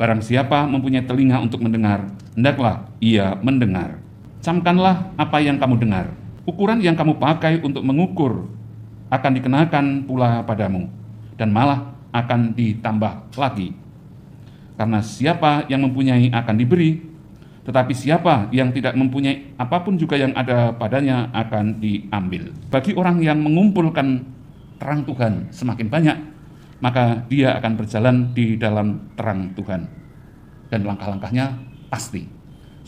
Barang siapa mempunyai telinga untuk mendengar, hendaklah ia mendengar. Camkanlah apa yang kamu dengar. Ukuran yang kamu pakai untuk mengukur akan dikenakan pula padamu, dan malah akan ditambah lagi. Karena siapa yang mempunyai akan diberi, tetapi siapa yang tidak mempunyai, apapun juga yang ada padanya akan diambil. Bagi orang yang mengumpulkan terang Tuhan semakin banyak, maka dia akan berjalan di dalam terang Tuhan, dan langkah-langkahnya pasti.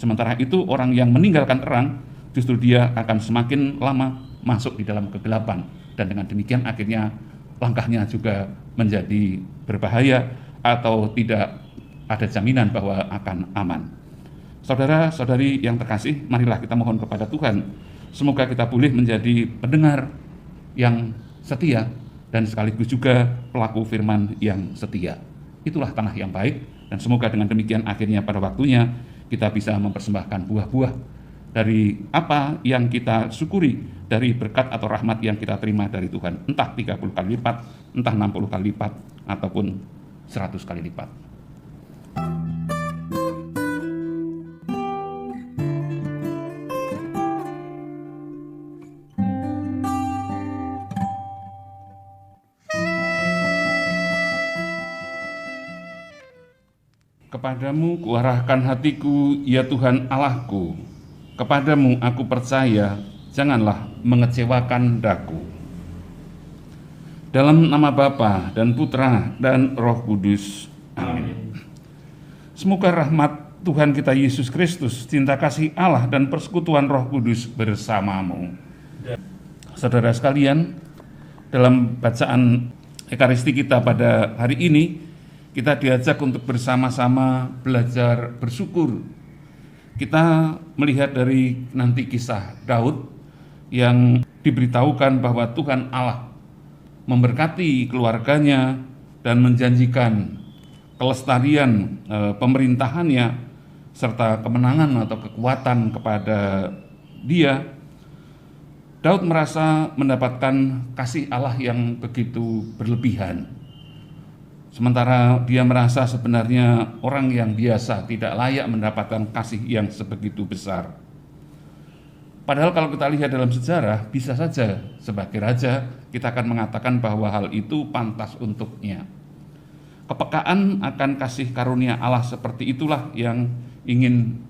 Sementara itu orang yang meninggalkan terang, justru dia akan semakin lama masuk di dalam kegelapan, dan dengan demikian akhirnya langkahnya juga menjadi berbahaya atau tidak ada jaminan bahwa akan aman. Saudara-saudari yang terkasih, marilah kita mohon kepada Tuhan, semoga kita boleh menjadi pendengar yang setia dan sekaligus juga pelaku firman yang setia. Itulah tanah yang baik, dan semoga dengan demikian akhirnya pada waktunya kita bisa mempersembahkan buah-buah dari apa yang kita syukuri, dari berkat atau rahmat yang kita terima dari Tuhan, entah 30 kali lipat, entah 60 kali lipat, ataupun 100 kali lipat. Kepadamu kuarahkan hatiku, ya Tuhan Allahku. Kepadamu aku percaya, janganlah mengecewakan daku. Dalam nama Bapa dan Putra dan Roh Kudus. Amin. Semoga rahmat Tuhan kita Yesus Kristus, cinta kasih Allah dan persekutuan Roh Kudus bersamamu. Saudara sekalian, dalam bacaan Ekaristi kita pada hari ini, kita diajak untuk bersama-sama belajar bersyukur. Kita melihat dari nanti kisah Daud yang diberitahukan bahwa Tuhan Allah memberkati keluarganya dan menjanjikan kelestarian pemerintahannya serta kemenangan atau kekuatan kepada dia. Daud merasa mendapatkan kasih Allah yang begitu berlebihan. Sementara dia merasa sebenarnya orang yang biasa tidak layak mendapatkan kasih yang sebegitu besar. Padahal kalau kita lihat dalam sejarah, bisa saja sebagai raja kita akan mengatakan bahwa hal itu pantas untuknya. Kepekaan akan kasih karunia Allah seperti itulah yang ingin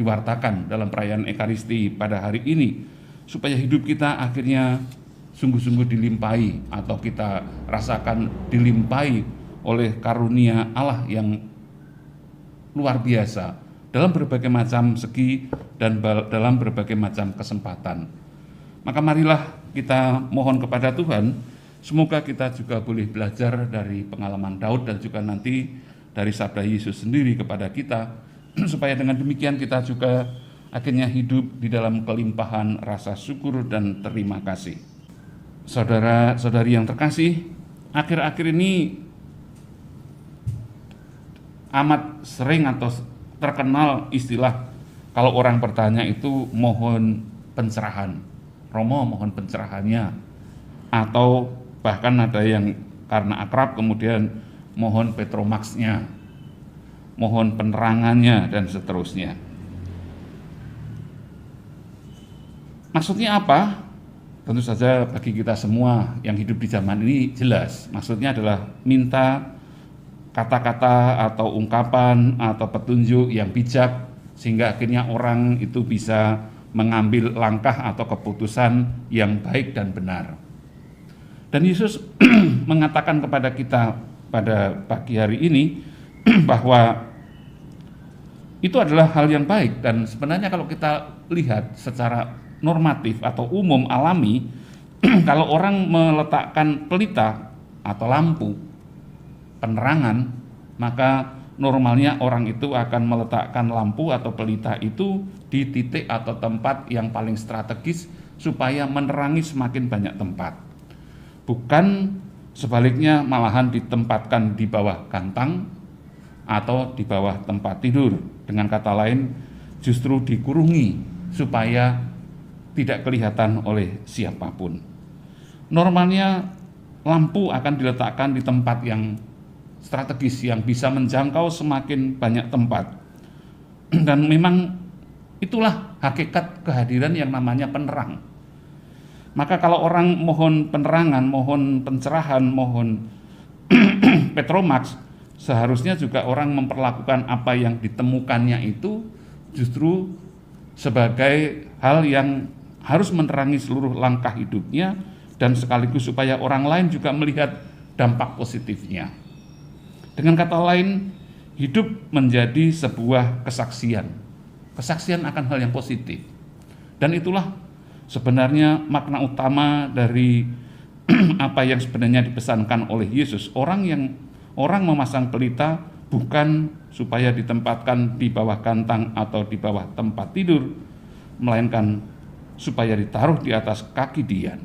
diwartakan dalam perayaan Ekaristi pada hari ini, supaya hidup kita akhirnya sungguh-sungguh dilimpahi atau kita rasakan dilimpahi oleh karunia Allah yang luar biasa dalam berbagai macam segi dan dalam berbagai macam kesempatan. Maka marilah kita mohon kepada Tuhan, semoga kita juga boleh belajar dari pengalaman Daud dan juga nanti dari sabda Yesus sendiri kepada kita, supaya dengan demikian kita juga akhirnya hidup di dalam kelimpahan rasa syukur dan terima kasih. Saudara-saudari yang terkasih, akhir-akhir ini amat sering atau terkenal istilah kalau orang bertanya itu mohon pencerahan, Romo mohon pencerahannya, atau bahkan ada yang karena akrab kemudian mohon Petromaxnya, mohon penerangannya dan seterusnya. Maksudnya apa? Tentu saja bagi kita semua yang hidup di zaman ini jelas, maksudnya adalah minta kata-kata atau ungkapan atau petunjuk yang bijak sehingga akhirnya orang itu bisa mengambil langkah atau keputusan yang baik dan benar. Dan Yesus mengatakan kepada kita pada pagi hari ini bahwa itu adalah hal yang baik, dan sebenarnya kalau kita lihat secara normatif atau umum alami kalau orang meletakkan pelita atau lampu penerangan, maka normalnya orang itu akan meletakkan lampu atau pelita itu di titik atau tempat yang paling strategis supaya menerangi semakin banyak tempat. Bukan sebaliknya, malahan ditempatkan di bawah gantang atau di bawah tempat tidur. Dengan kata lain, justru dikurungi supaya tidak kelihatan oleh siapapun. Normalnya lampu akan diletakkan di tempat yang strategis yang bisa menjangkau semakin banyak tempat. Dan memang itulah hakikat kehadiran yang namanya penerang. Maka kalau orang mohon penerangan, mohon pencerahan, mohon Petromax, seharusnya juga orang memperlakukan apa yang ditemukannya itu justru sebagai hal yang harus menerangi seluruh langkah hidupnya, dan sekaligus supaya orang lain juga melihat dampak positifnya. Dengan kata lain, hidup menjadi sebuah kesaksian akan hal yang positif. Dan itulah sebenarnya makna utama dari apa yang sebenarnya dipesankan oleh Yesus. Orang memasang pelita bukan supaya ditempatkan di bawah kantang atau di bawah tempat tidur, melainkan supaya ditaruh di atas kaki dian.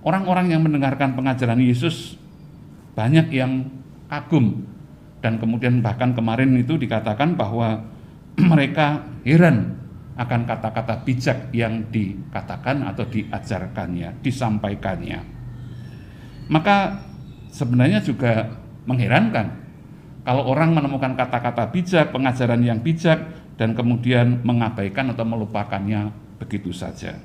Orang-orang yang mendengarkan pengajaran Yesus banyak yang kagum, dan kemudian bahkan kemarin itu dikatakan bahwa mereka heran akan kata-kata bijak yang dikatakan atau diajarkannya, disampaikannya. Maka sebenarnya juga mengherankan kalau orang menemukan kata-kata bijak, pengajaran yang bijak, dan kemudian mengabaikan atau melupakannya begitu saja.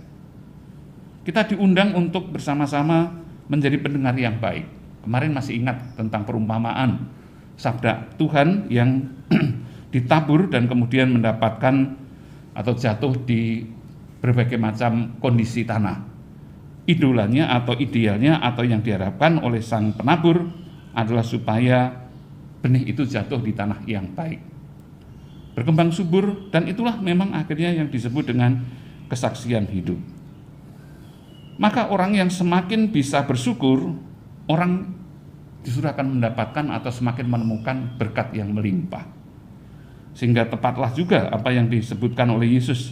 Kita diundang untuk bersama-sama menjadi pendengar yang baik. Kemarin masih ingat tentang perumpamaan sabda Tuhan yang ditabur dan kemudian mendapatkan atau jatuh di berbagai macam kondisi tanah. Idolanya atau idealnya atau yang diharapkan oleh sang penabur adalah supaya benih itu jatuh di tanah yang baik, berkembang subur, dan itulah memang akhirnya yang disebut dengan kesaksian hidup. Maka orang yang semakin bisa bersyukur, orang justru akan mendapatkan atau semakin menemukan berkat yang melimpah. Sehingga tepatlah juga apa yang disebutkan oleh Yesus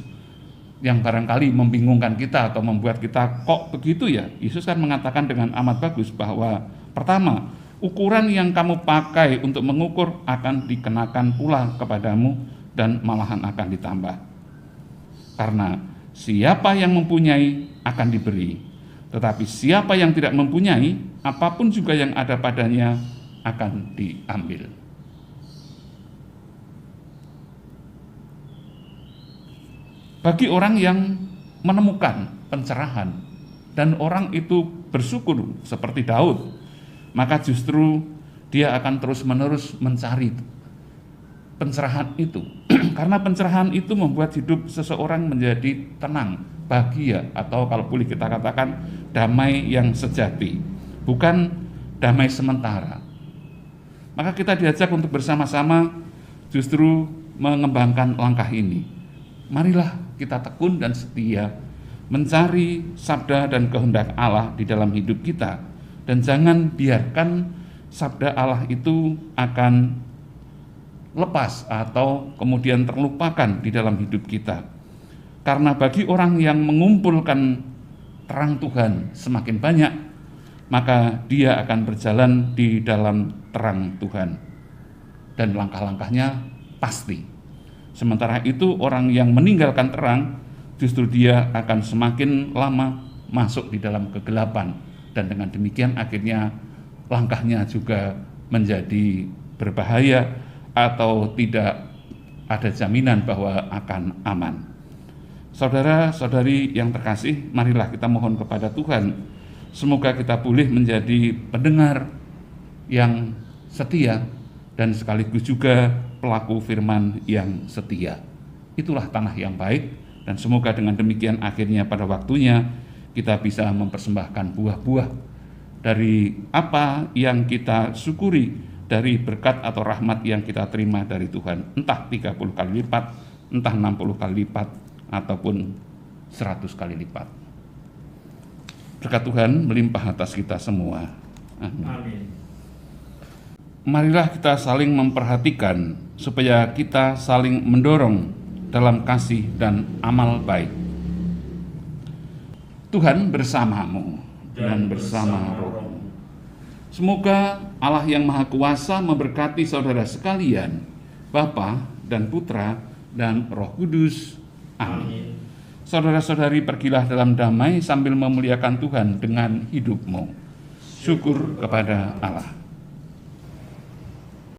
yang barangkali membingungkan kita atau membuat kita kok begitu ya. Yesus kan mengatakan dengan amat bagus bahwa pertama, ukuran yang kamu pakai untuk mengukur akan dikenakan pula kepadamu dan malahan akan ditambah. Karena siapa yang mempunyai akan diberi, tetapi siapa yang tidak mempunyai, apapun juga yang ada padanya akan diambil. Bagi orang yang menemukan pencerahan dan orang itu bersyukur seperti Daud, maka justru dia akan terus-menerus mencari pencerahan itu. Karena pencerahan itu membuat hidup seseorang menjadi tenang, bahagia, atau kalau boleh kita katakan damai yang sejati, bukan damai sementara. Maka kita diajak untuk bersama-sama justru mengembangkan langkah ini. Marilah kita tekun dan setia mencari sabda dan kehendak Allah di dalam hidup kita, dan jangan biarkan sabda Allah itu akan lepas atau kemudian terlupakan di dalam hidup kita. Karena bagi orang yang mengumpulkan terang Tuhan semakin banyak, maka dia akan berjalan di dalam terang Tuhan, dan langkah-langkahnya pasti. Sementara itu orang yang meninggalkan terang, justru dia akan semakin lama masuk di dalam kegelapan, dan dengan demikian akhirnya langkahnya juga menjadi berbahaya atau tidak ada jaminan bahwa akan aman. Saudara-saudari yang terkasih, marilah kita mohon kepada Tuhan, semoga kita boleh menjadi pendengar yang setia dan sekaligus juga pelaku firman yang setia. Itulah tanah yang baik, dan semoga dengan demikian akhirnya pada waktunya kita bisa mempersembahkan buah-buah dari apa yang kita syukuri dari berkat atau rahmat yang kita terima dari Tuhan, entah 30 kali lipat, entah 60 kali lipat, ataupun 100 kali lipat. Berkat Tuhan melimpah atas kita semua. Amin. Marilah kita saling memperhatikan supaya kita saling mendorong dalam kasih dan amal baik. Tuhan bersamamu dan bersama rohmu. Semoga Allah yang Maha Kuasa memberkati saudara sekalian, Bapa dan Putra dan Roh Kudus. Amin. Saudara-saudari, pergilah dalam damai sambil memuliakan Tuhan dengan hidupmu. Syukur kepada Allah.